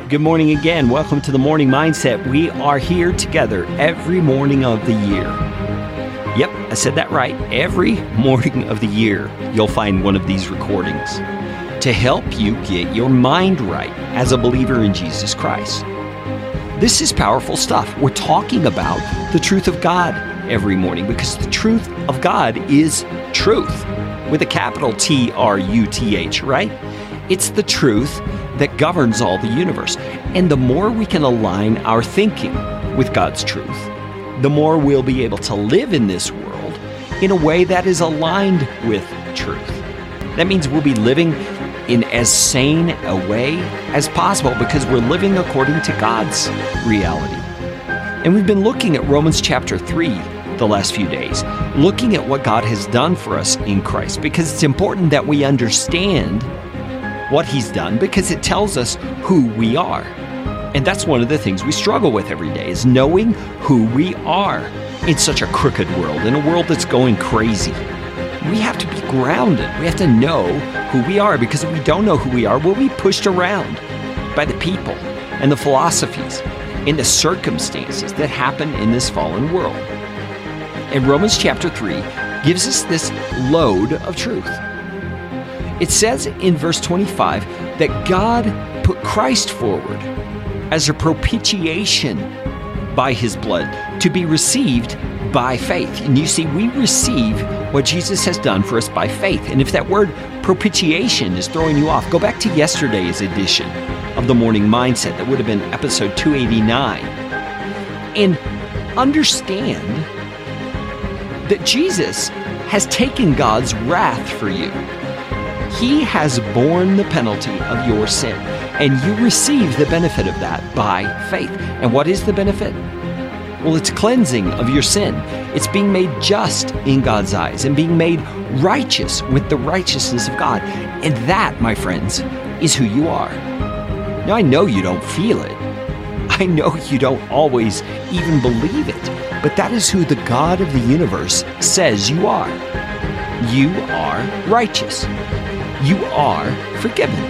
Good morning again. Welcome to the Morning Mindset. We are here together every morning of the year. Yep, I said that right. Every morning of the year, you'll find one of these recordings to help you get your mind right as a believer in Jesus Christ. This is powerful stuff. We're talking about the truth of God every morning because the truth of God is truth with a capital T-R-U-T-H, right? It's the truth that governs all the universe. And the more we can align our thinking with God's truth, the more we'll be able to live in this world in a way that is aligned with truth. That means we'll be living in as sane a way as possible because we're living according to God's reality. And we've been looking at Romans chapter 3 the last few days, looking at what God has done for us in Christ, because it's important that we understand what He's done because it tells us who we are. And that's one of the things we struggle with every day, is knowing who we are in such a crooked world, in a world that's going crazy. We have to be grounded. We have to know who we are, because if we don't know who we are, we'll be pushed around by the people and the philosophies and the circumstances that happen in this fallen world. And Romans chapter 3 gives us this load of truth. It says in verse 25 that God put Christ forward as a propitiation by His blood to be received by faith. And you see, we receive what Jesus has done for us by faith. And if that word propitiation is throwing you off, go back to yesterday's edition of the Morning Mindset. That would have been episode 289. And understand that Jesus has taken God's wrath for you. He has borne the penalty of your sin, and you receive the benefit of that by faith. And what is the benefit? Well, it's cleansing of your sin. It's being made just in God's eyes and being made righteous with the righteousness of God. And that, my friends, is who you are. Now, I know you don't feel it. I know you don't always even believe it, but that is who the God of the universe says you are. You are righteous. You are forgiven.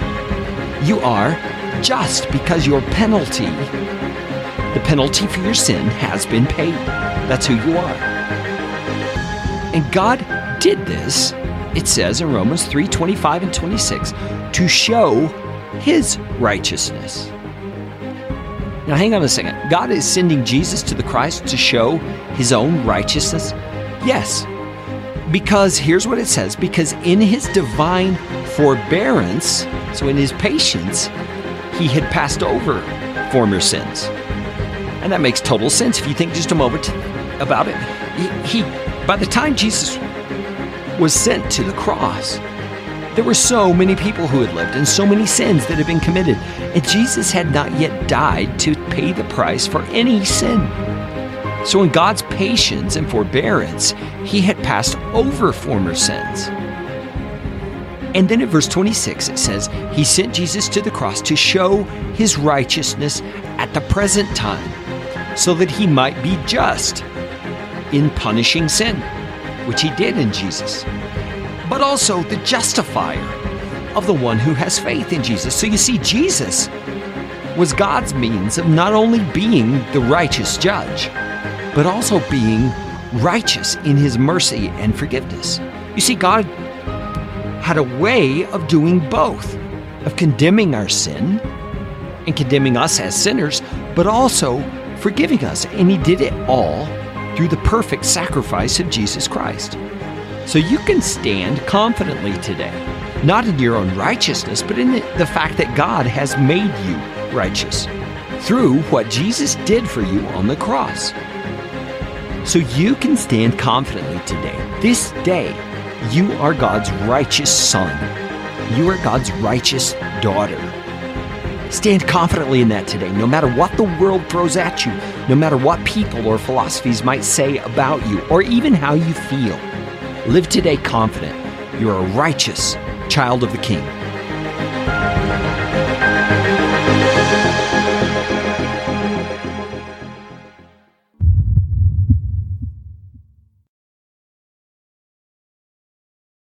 You are just because your penalty, the penalty for your sin, has been paid. That's who you are. And God did this, it says in Romans 3:25 and 26, to show His righteousness. Now hang on a second. God is sending Jesus to the cross to show His own righteousness? Yes. Because here's what it says, because in His divine forbearance, so in His patience, He had passed over former sins. And that makes total sense if you think just a moment about it. He by the time Jesus was sent to the cross, there were so many people who had lived and so many sins that had been committed. And Jesus had not yet died to pay the price for any sin. So in God's patience and forbearance, He had passed over former sins. And then in verse 26, it says, He sent Jesus to the cross to show His righteousness at the present time, so that He might be just in punishing sin, which He did in Jesus, but also the justifier of the one who has faith in Jesus. So you see, Jesus was God's means of not only being the righteous judge, but also being righteous in His mercy and forgiveness. You see, God had a way of doing both, of condemning our sin and condemning us as sinners, but also forgiving us. And He did it all through the perfect sacrifice of Jesus Christ. So you can stand confidently today, not in your own righteousness, but in the fact that God has made you righteous through what Jesus did for you on the cross. So you can stand confidently today. This day, you are God's righteous son. You are God's righteous daughter. Stand confidently in that today, no matter what the world throws at you, no matter what people or philosophies might say about you, or even how you feel. Live today confident. You're a righteous child of the King.